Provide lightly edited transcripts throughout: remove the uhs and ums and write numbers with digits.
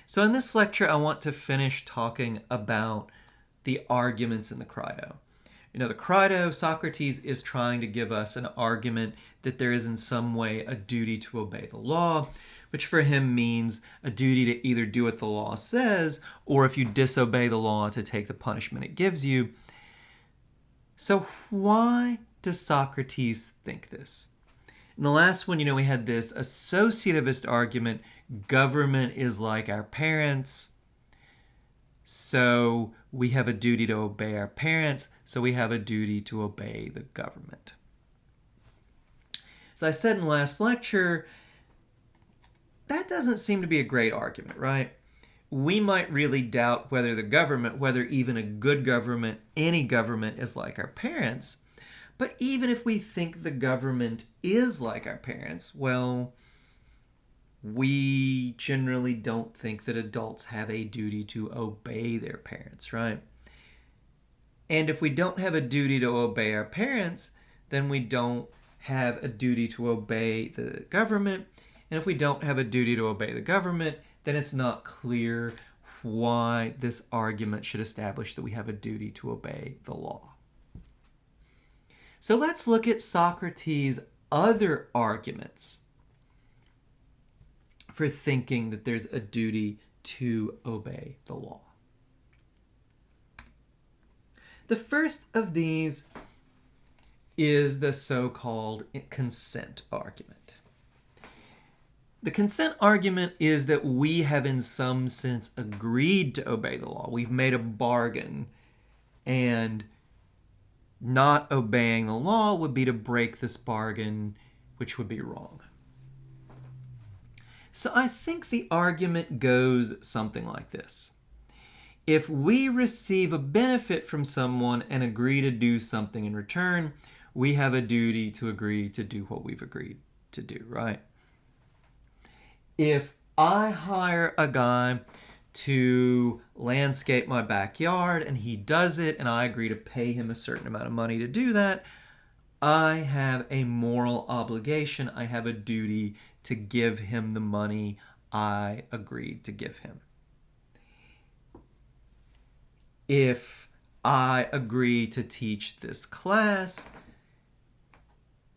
So in this lecture, I want to finish talking about the arguments in the Crito. The Crito, Socrates is trying to give us an argument that there is in some way a duty to obey the law, which for him means a duty to either do what the law says, or if you disobey the law, to take the punishment it gives you. So why does Socrates think this? In the last one, we had this associativist argument: government is like our parents, so we have a duty to obey our parents, so we have a duty to obey the government. As I said in the last lecture, that doesn't seem to be a great argument, right? We might really doubt whether the government, whether even a good government, any government, is like our parents. But even if we think the government is like our parents, well, we generally don't think that adults have a duty to obey their parents, right? And if we don't have a duty to obey our parents, then we don't have a duty to obey the government. And if we don't have a duty to obey the government, then it's not clear why this argument should establish that we have a duty to obey the law. So let's look at Socrates' other arguments for thinking that there's a duty to obey the law. The first of these is the so-called consent argument. The consent argument is that we have in some sense agreed to obey the law. We've made a bargain, and not obeying the law would be to break this bargain, which would be wrong. So I think the argument goes something like this. If we receive a benefit from someone and agree to do something in return, we have a duty to agree to do what we've agreed to do, right? If I hire a guy to landscape my backyard and he does it and I agree to pay him a certain amount of money to do that, I have a moral obligation. I have a duty to give him the money I agreed to give him. If I agree to teach this class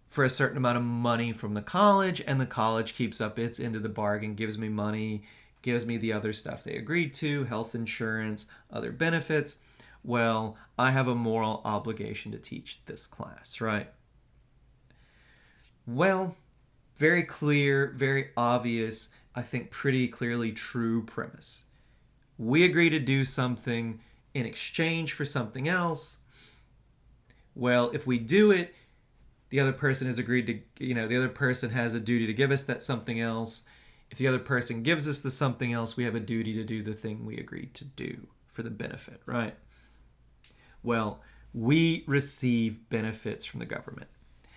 for a certain amount of money from the college, and the college keeps up its end of the bargain, gives me money, gives me the other stuff they agreed to, health insurance, other benefits, well, I have a moral obligation to teach this class, right? Well, very clear, very obvious, I think pretty clearly true premise. We agree to do something in exchange for something else. Well, if we do it, the other person has agreed to, the other person has a duty to give us that something else. If the other person gives us the something else, we have a duty to do the thing we agreed to do for the benefit, right? Well, we receive benefits from the government.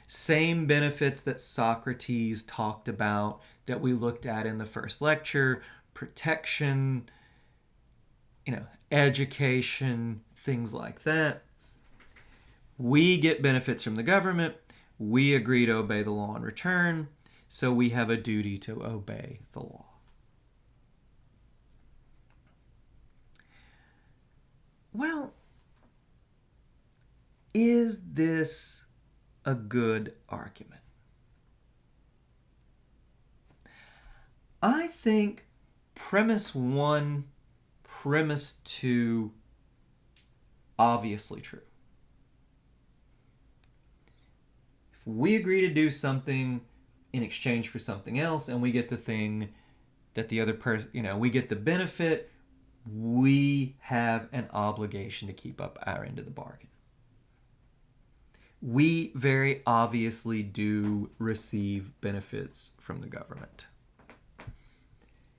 Same benefits that Socrates talked about that we looked at in the first lecture: protection, education, things like that. We get benefits from the government. We agree to obey the law in return, so we have a duty to obey the law. Well, is this a good argument? I think premise 1, premise 2, obviously true. If we agree to do something in exchange for something else and we get the thing that the other person, we get the benefit, we have an obligation to keep up our end of the bargain. We very obviously do receive benefits from the government.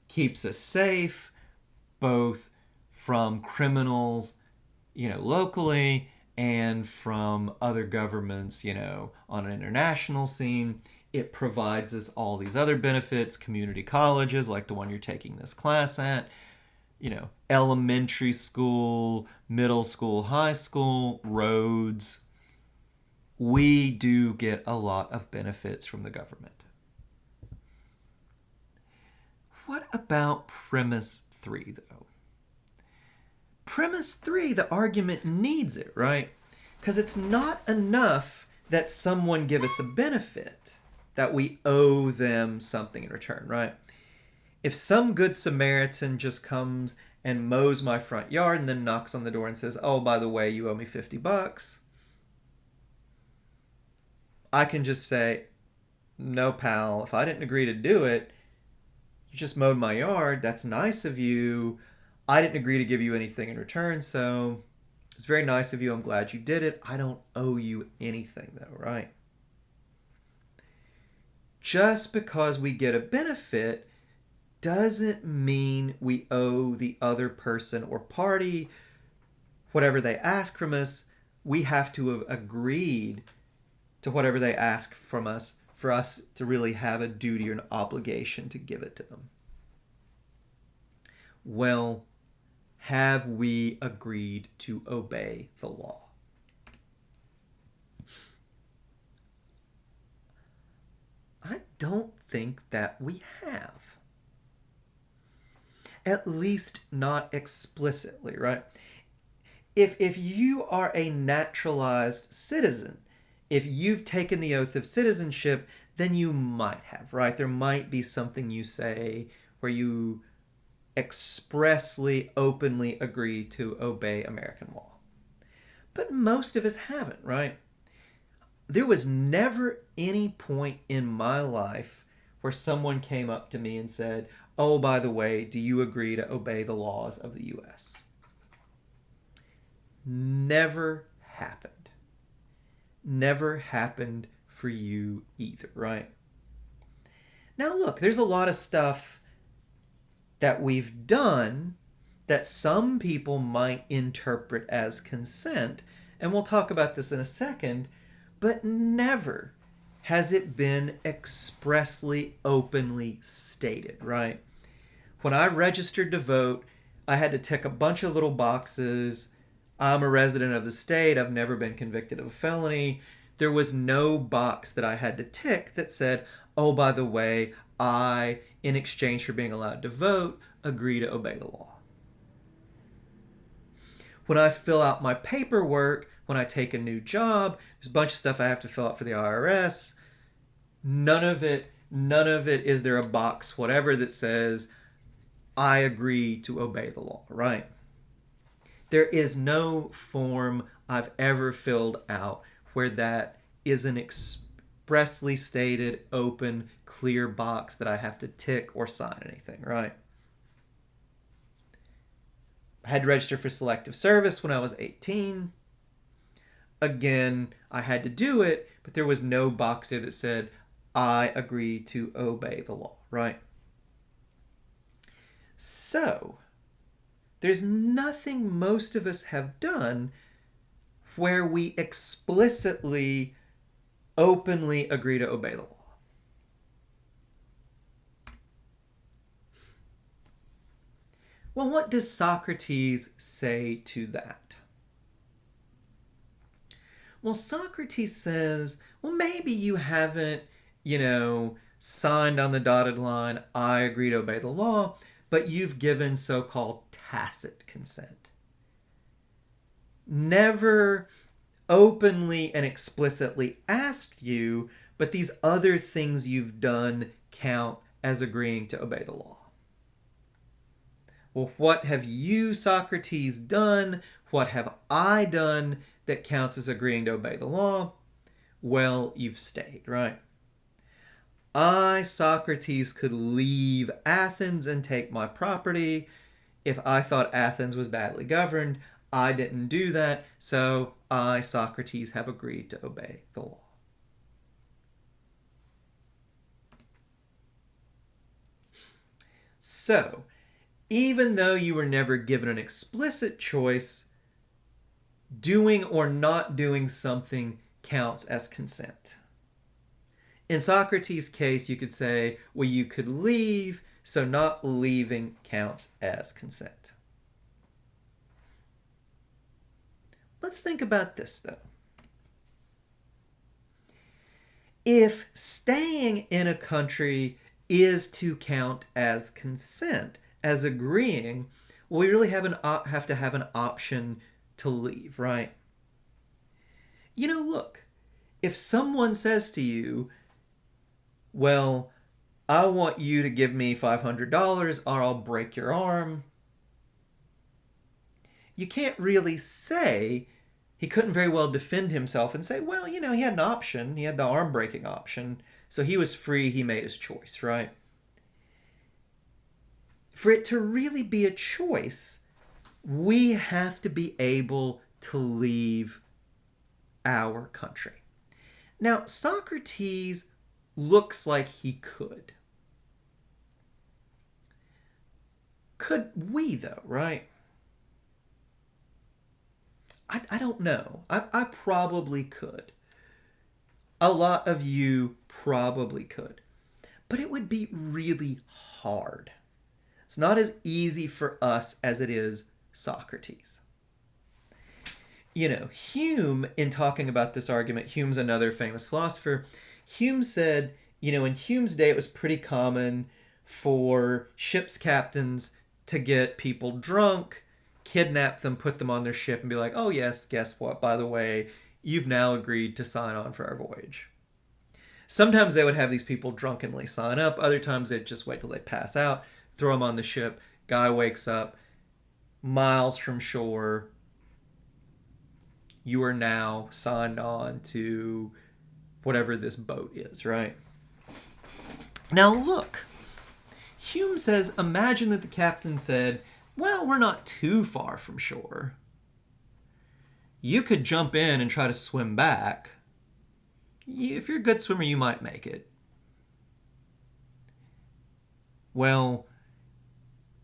Keeps us safe, both from criminals, locally, and from other governments, on an international scene. It provides us all these other benefits: community colleges like the one you're taking this class at, elementary school, middle school, high school, roads. We do get a lot of benefits from the government. What about premise 3, though. Premise 3, the argument needs it, right? Because it's not enough that someone give us a benefit, that we owe them something in return, right? If some good Samaritan just comes and mows my front yard and then knocks on the door and says, oh, by the way, you owe me $50, I can just say, no, pal, if I didn't agree to do it, you just mowed my yard. That's nice of you. I didn't agree to give you anything in return, so it's very nice of you. I'm glad you did it. I don't owe you anything, though, right? Just because we get a benefit doesn't mean we owe the other person or party whatever they ask from us. We have to have agreed to whatever they ask from us for us to really have a duty or an obligation to give it to them. Well, have we agreed to obey the law? I don't think that we have. At least not explicitly, right? If you are a naturalized citizen, if you've taken the oath of citizenship, then you might have, right? There might be something you say where you expressly, openly agree to obey American law. But most of us haven't, right? There was never any point in my life where someone came up to me and said, oh, by the way, do you agree to obey the laws of the U.S.? Never happened. Never happened for you either, right? Now look, there's a lot of stuff that we've done that some people might interpret as consent, and we'll talk about this in a second, but never has it been expressly, openly stated, right? When I registered to vote, I had to tick a bunch of little boxes. I'm a resident of the state. I've never been convicted of a felony. There was no box that I had to tick that said, oh, by the way, I, in exchange for being allowed to vote, agree to obey the law. When I fill out my paperwork, when I take a new job, there's a bunch of stuff I have to fill out for the IRS. None of it is there a box, whatever, that says, I agree to obey the law, right? There is no form I've ever filled out where that is an expressly stated, open, clear box that I have to tick or sign anything, right? I had to register for selective service when I was 18. Again, I had to do it, but there was no box there that said, I agree to obey the law, right? So, there's nothing most of us have done where we explicitly, openly agree to obey the law. Well, what does Socrates say to that? Well, Socrates says, well, maybe you haven't, signed on the dotted line, I agree to obey the law, but you've given so-called tacit consent. Never openly and explicitly asked you, but these other things you've done count as agreeing to obey the law. Well, what have you, Socrates, done? What have I done that counts as agreeing to obey the law? Well, you've stayed, right? I, Socrates, could leave Athens and take my property. If I thought Athens was badly governed, I didn't do that, so I, Socrates, have agreed to obey the law. So, even though you were never given an explicit choice, doing or not doing something counts as consent. In Socrates' case, you could say, well, you could leave, so not leaving counts as consent. Let's think about this, though. If staying in a country is to count as consent, as agreeing, well, we really have to have an option to leave, right? Look, if someone says to you, well, I want you to give me $500 or I'll break your arm, you can't really say, he couldn't very well defend himself and say, well, he had an option. He had the arm breaking option. So he was free. He made his choice, right? For it to really be a choice, we have to be able to leave our country. Now, Socrates looks like he could. Could we, though, right? I don't know. I probably could. A lot of you probably could. But it would be really hard. It's not as easy for us as it is Socrates. Hume, in talking about this argument, Hume's another famous philosopher, Hume said, in Hume's day it was pretty common for ship's captains to get people drunk, kidnap them, put them on their ship, and be like, oh yes, guess what? By the way, you've now agreed to sign on for our voyage. Sometimes they would have these people drunkenly sign up. Other times they'd just wait till they pass out, throw them on the ship. Guy wakes up miles from shore. You are now signed on to whatever this boat is, right? Now look, Hume says, imagine that the captain said, well, we're not too far from shore. You could jump in and try to swim back. If you're a good swimmer, you might make it. Well,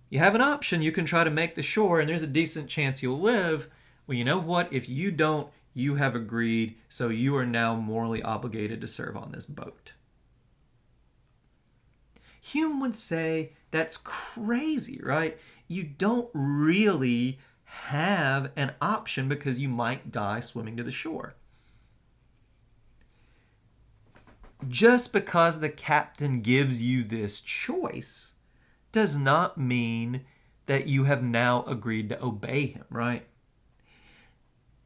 you have an option. You can try to make the shore, and there's a decent chance you'll live. Well, you know what? If you don't, you have agreed, so you are now morally obligated to serve on this boat. Hume would say that's crazy, right? You don't really have an option because you might die swimming to the shore. Just because the captain gives you this choice does not mean that you have now agreed to obey him, right?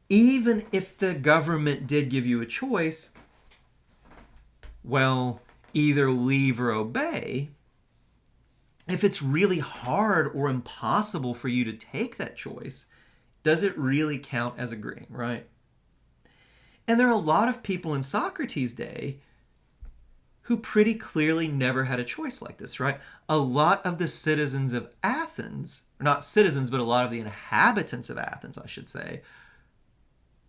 Even if the government did give you a choice, well, either leave or obey, if it's really hard or impossible for you to take that choice, does it really count as agreeing, right? And there are a lot of people in Socrates' day who pretty clearly never had a choice like this, right? A lot of the citizens of Athens, or not citizens, but a lot of the inhabitants of Athens, I should say,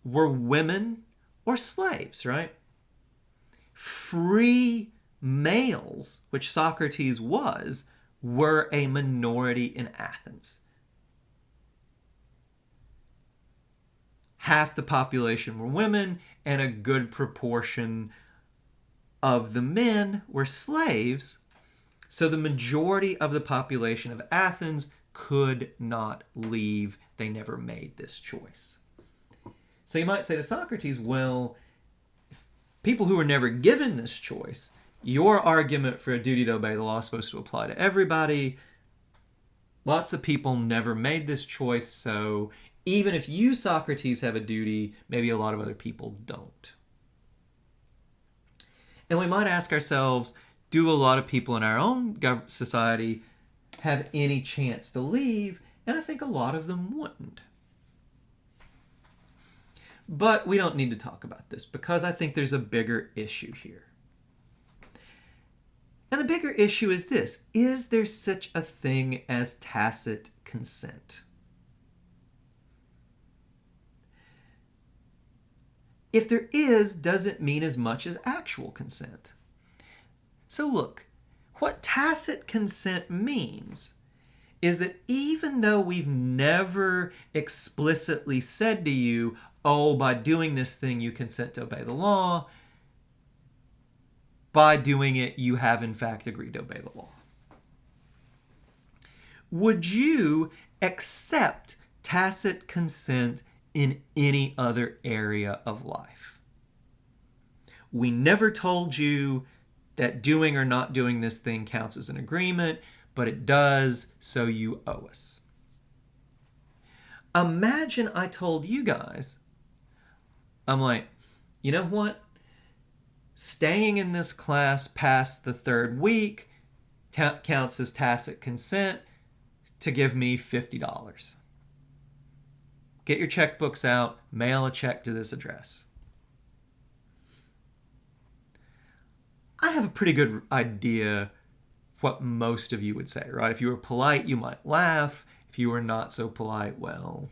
were women or slaves, right? Free males, which Socrates was, were a minority in Athens. Half the population were women, and a good proportion of the men were slaves. So the majority of the population of Athens could not leave. They never made this choice. So you might say to Socrates, well, people who were never given this choice, your argument for a duty to obey the law is supposed to apply to everybody. Lots of people never made this choice, so even if you, Socrates, have a duty, maybe a lot of other people don't. And we might ask ourselves, do a lot of people in our own society have any chance to leave? And I think a lot of them wouldn't. But we don't need to talk about this because I think there's a bigger issue here. And the bigger issue is this: is there such a thing as tacit consent? If there is, does it mean as much as actual consent? So look, what tacit consent means is that even though we've never explicitly said to you, oh, by doing this thing you consent to obey the law, by doing it you have in fact agreed to obey the law. Would you accept tacit consent in any other area of life? We never told you that doing or not doing this thing counts as an agreement, but it does, so you owe us. Imagine I told you guys, I'm like, you know what? Staying in this class past the third week counts as tacit consent to give me $50. Get your checkbooks out, mail a check to this address. I have a pretty good idea what most of you would say, right? If you were polite, you might laugh. If you were not so polite, well,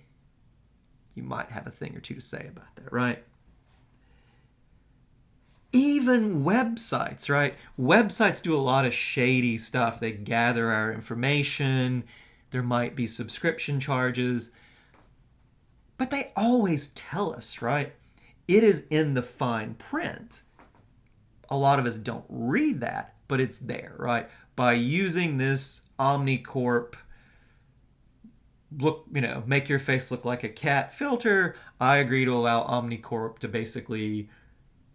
you might have a thing or two to say about that, right? Even websites, right? Websites do a lot of shady stuff. They gather our information. There might be subscription charges. But they always tell us, right? It is in the fine print. A lot of us don't read that, but it's there, right? By using this Omnicorp make your face look like a cat filter, I agree to allow Omnicorp to basically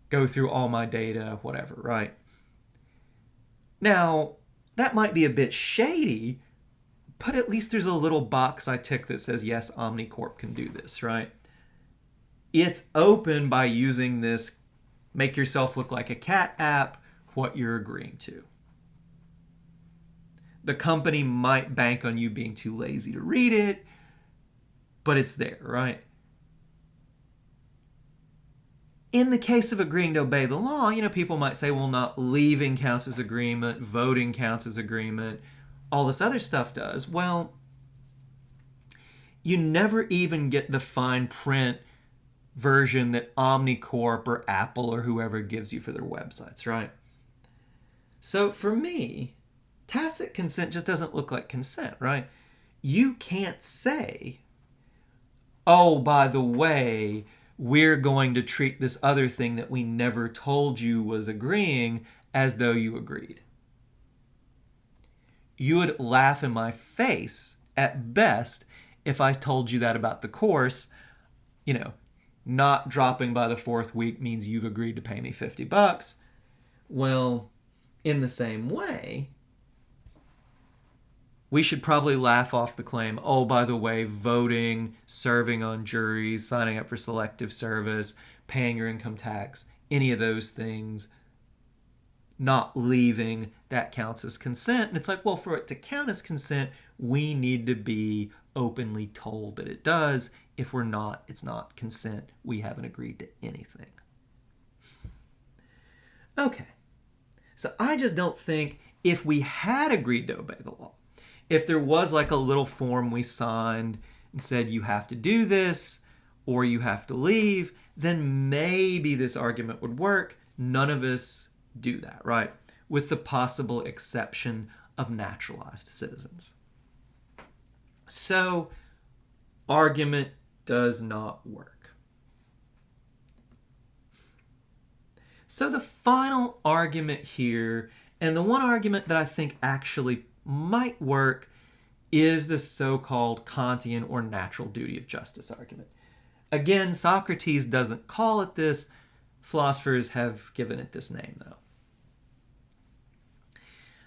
go through all my data, whatever, right? Now, that might be a bit shady, but at least there's a little box I tick that says, yes, Omnicorp can do this, right? It's open by using this make yourself look like a cat app, what you're agreeing to. The company might bank on you being too lazy to read it, but it's there, right? In the case of agreeing to obey the law, people might say, well, not leaving counts as agreement, voting counts as agreement, all this other stuff does. Well, you never even get the fine print version that Omnicorp or Apple or whoever gives you for their websites, right? So for me, tacit consent just doesn't look like consent, right? You can't say, oh, by the way, we're going to treat this other thing that we never told you was agreeing as though you agreed. You would laugh in my face at best if I told you that about the course. Not dropping by the fourth week means you've agreed to pay me $50. Well, in the same way, we should probably laugh off the claim, oh, by the way, voting, serving on juries, signing up for selective service, paying your income tax, any of those things, not leaving, that counts as consent. And it's like, well, for it to count as consent, we need to be openly told that it does. If we're not, it's not consent. We haven't agreed to anything. Okay. So I just don't think if we had agreed to obey the law, if there was like a little form we signed and said you have to do this or you have to leave, then maybe this argument would work. None of us do that, right? With the possible exception of naturalized citizens. So, argument does not work. So the final argument here, and the one argument that I think actually might work, is the so-called Kantian or natural duty of justice argument. Again, Socrates doesn't call it this. Philosophers have given it this name, though.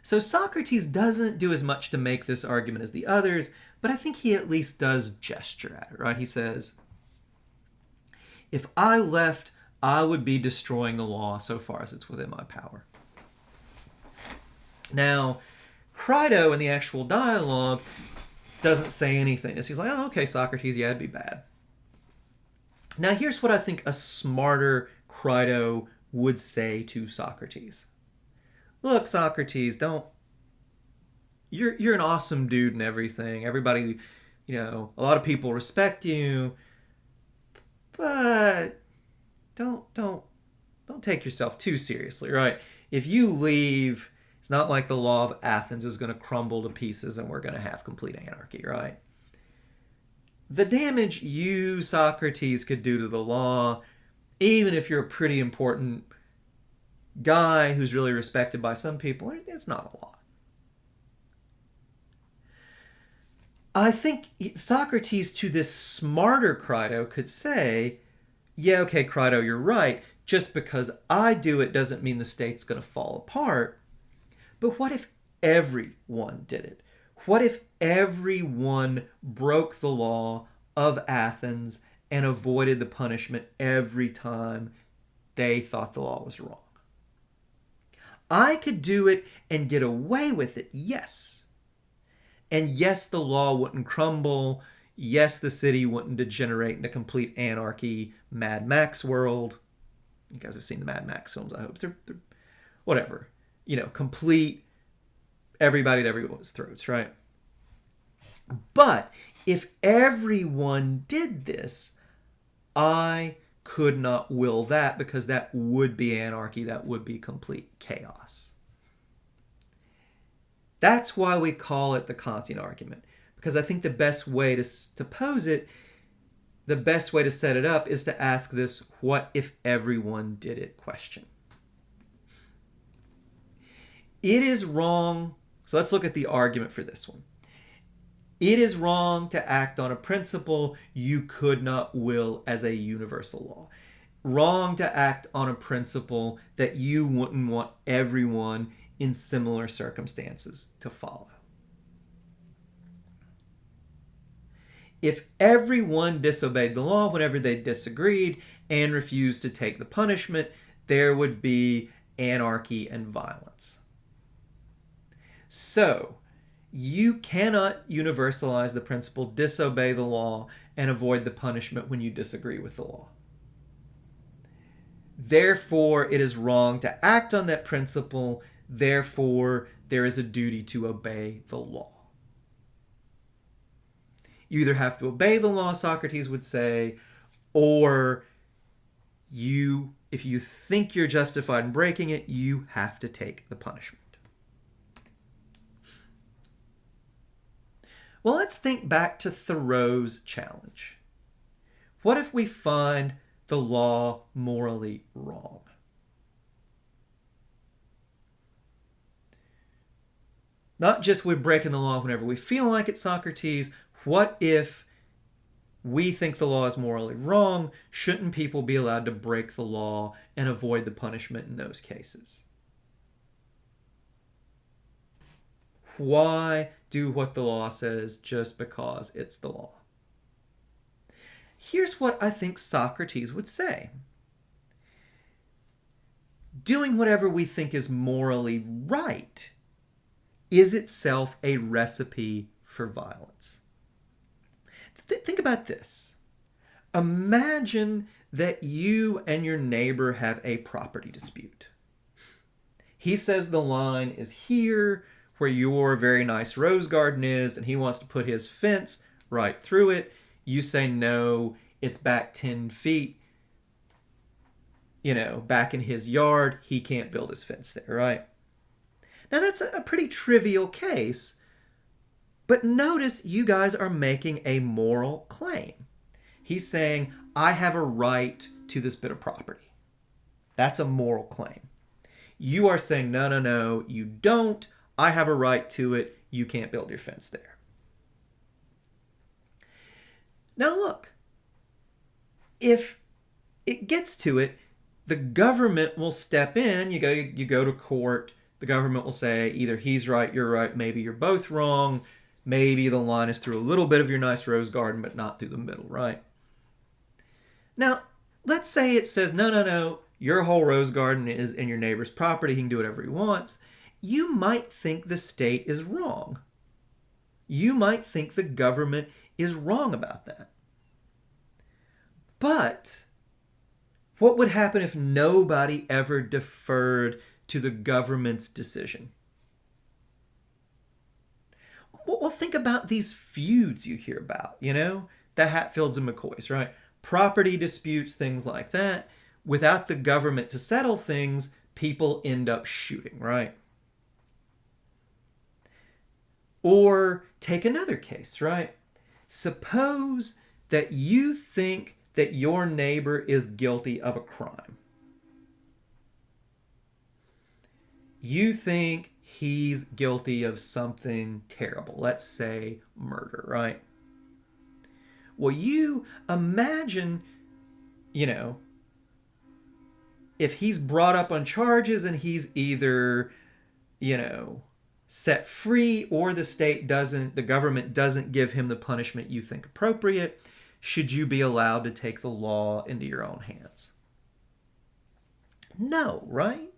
So Socrates doesn't do as much to make this argument as the others, but I think he at least does gesture at it, right? He says, if I left, I would be destroying the law so far as it's within my power. Now, Crito in the actual dialogue doesn't say anything. He's like, oh, okay, Socrates, yeah, it'd be bad. Now, here's what I think a smarter Crito would say to Socrates. Look, Socrates, you're an awesome dude and everything. Everybody, a lot of people respect you, but don't take yourself too seriously, right? If you leave, it's not like the law of Athens is going to crumble to pieces and we're going to have complete anarchy, right? The damage you, Socrates, could do to the law, even if you're a pretty important guy who's really respected by some people, it's not a lot. I think Socrates, to this smarter Crito, could say, yeah, okay, Crito, you're right. Just because I do it doesn't mean the state's going to fall apart. But what if everyone did it? What if everyone broke the law of Athens and avoided the punishment every time they thought the law was wrong? I could do it and get away with it, yes. And yes, the law wouldn't crumble. Yes, the city wouldn't degenerate into complete anarchy, Mad Max world. You guys have seen the Mad Max films, I hope. They're whatever. Complete everybody at everyone's throats, right? But if everyone did this, I could not will that, because that would be anarchy. That would be complete chaos. That's why we call it the Kantian argument, because I think the best way to pose it, the best way to set it up, is to ask this "what if everyone did it" question. It is wrong. So let's look at the argument for this one. It is wrong to act on a principle you could not will as a universal law. Wrong to act on a principle that you wouldn't want everyone in similar circumstances to follow. If everyone disobeyed the law whenever they disagreed and refused to take the punishment, there would be anarchy and violence. So, you cannot universalize the principle, disobey the law, and avoid the punishment when you disagree with the law. Therefore, it is wrong to act on that principle. Therefore, there is a duty to obey the law. You either have to obey the law, Socrates would say, or if you think you're justified in breaking it, you have to take the punishment. Well, let's think back to Thoreau's challenge. What if we find the law morally wrong? Not just we're breaking the law whenever we feel like it, Socrates. What if we think the law is morally wrong? Shouldn't people be allowed to break the law and avoid the punishment in those cases? Why do what the law says just because it's the law? Here's what I think Socrates would say. Doing whatever we think is morally right is itself a recipe for violence. Think about this. Imagine that you and your neighbor have a property dispute. He says the line is here where your very nice rose garden is, and he wants to put his fence right through it. You say, no, it's back 10 feet, back in his yard. He can't build his fence there, right? Now, that's a pretty trivial case, but notice you guys are making a moral claim. He's saying, I have a right to this bit of property. That's a moral claim. You are saying, no, you don't. I have a right to it. You can't build your fence there. Now look, if it gets to it, the government will step in. You go to court. The government will say either he's right, you're right, maybe you're both wrong. Maybe the line is through a little bit of your nice rose garden, but not through the middle, right? Now, let's say it says, no, your whole rose garden is in your neighbor's property. He can do whatever he wants. You might think the state is wrong. You might think the government is wrong about that. But what would happen if nobody ever deferred to the government's decision? Well, think about these feuds you hear about, the Hatfields and McCoys, right? Property disputes, things like that. Without the government to settle things, people end up shooting, right? Or take another case, right? Suppose that you think that your neighbor is guilty of a crime. You think he's guilty of something terrible. Let's say murder, right? Well, you imagine, if he's brought up on charges and he's either, set free, or the government doesn't give him the punishment you think appropriate, should you be allowed to take the law into your own hands? No, right?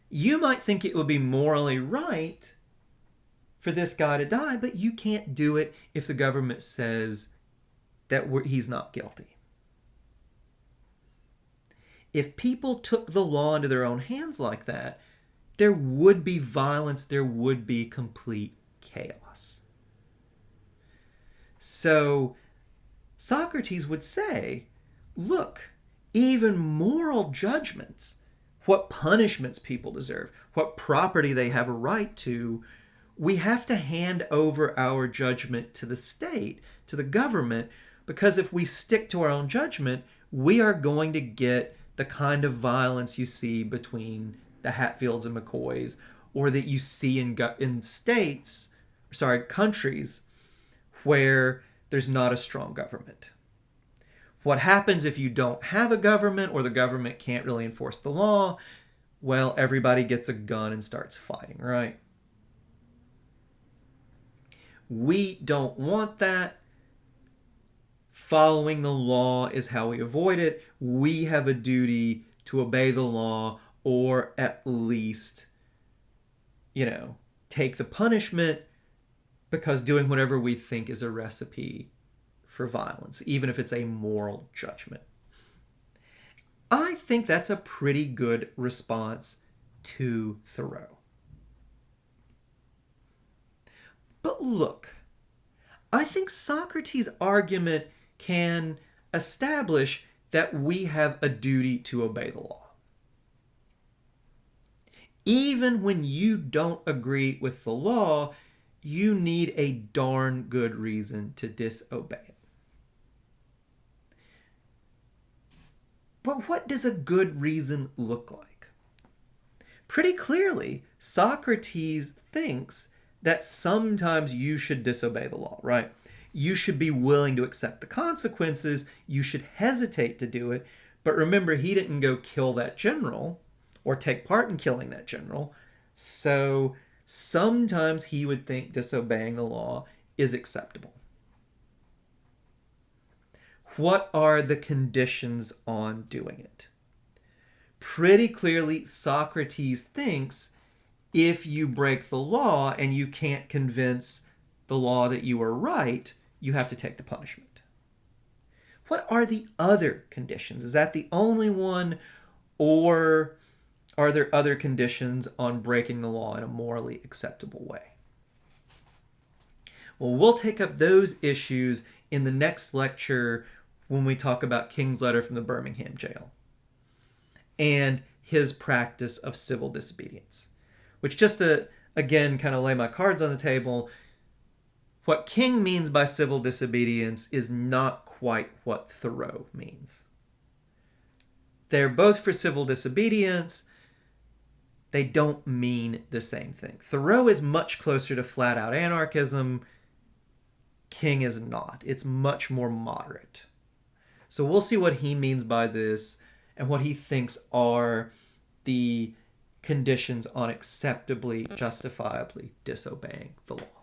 You might think it would be morally right for this guy to die, but you can't do it if the government says that he's not guilty. If people took the law into their own hands like that, there would be violence, there would be complete chaos. So Socrates would say, look, even moral judgments, what punishments people deserve, what property they have a right to, we have to hand over our judgment to the state, to the government, because if we stick to our own judgment, we are going to get the kind of violence you see between the Hatfields and McCoys, or that you see in countries where there's not a strong government. What happens if you don't have a government, or the government can't really enforce the law? Well, everybody gets a gun and starts fighting, right? We don't want that. Following the law is how we avoid it. We have a duty to obey the law, or at least, take the punishment, because doing whatever we think is a recipe for violence, even if it's a moral judgment. I think that's a pretty good response to Thoreau. But look, I think Socrates' argument can establish that we have a duty to obey the law. Even when you don't agree with the law, you need a darn good reason to disobey it. But what does a good reason look like? Pretty clearly, Socrates thinks that sometimes you should disobey the law, right? You should be willing to accept the consequences. You should hesitate to do it. But remember, he didn't go kill that general or take part in killing that general. So sometimes he would think disobeying the law is acceptable. What are the conditions on doing it? Pretty clearly, Socrates thinks if you break the law and you can't convince the law that you are right, you have to take the punishment. What are the other conditions? Is that the only one, or are there other conditions on breaking the law in a morally acceptable way? Well, we'll take up those issues in the next lecture when we talk about King's letter from the Birmingham jail and his practice of civil disobedience. Which, just to, again, kind of lay my cards on the table, what King means by civil disobedience is not quite what Thoreau means. They're both for civil disobedience. They don't mean the same thing. Thoreau is much closer to flat-out anarchism. King is not. It's much more moderate. So we'll see what he means by this and what he thinks are the conditions on acceptably, justifiably disobeying the law.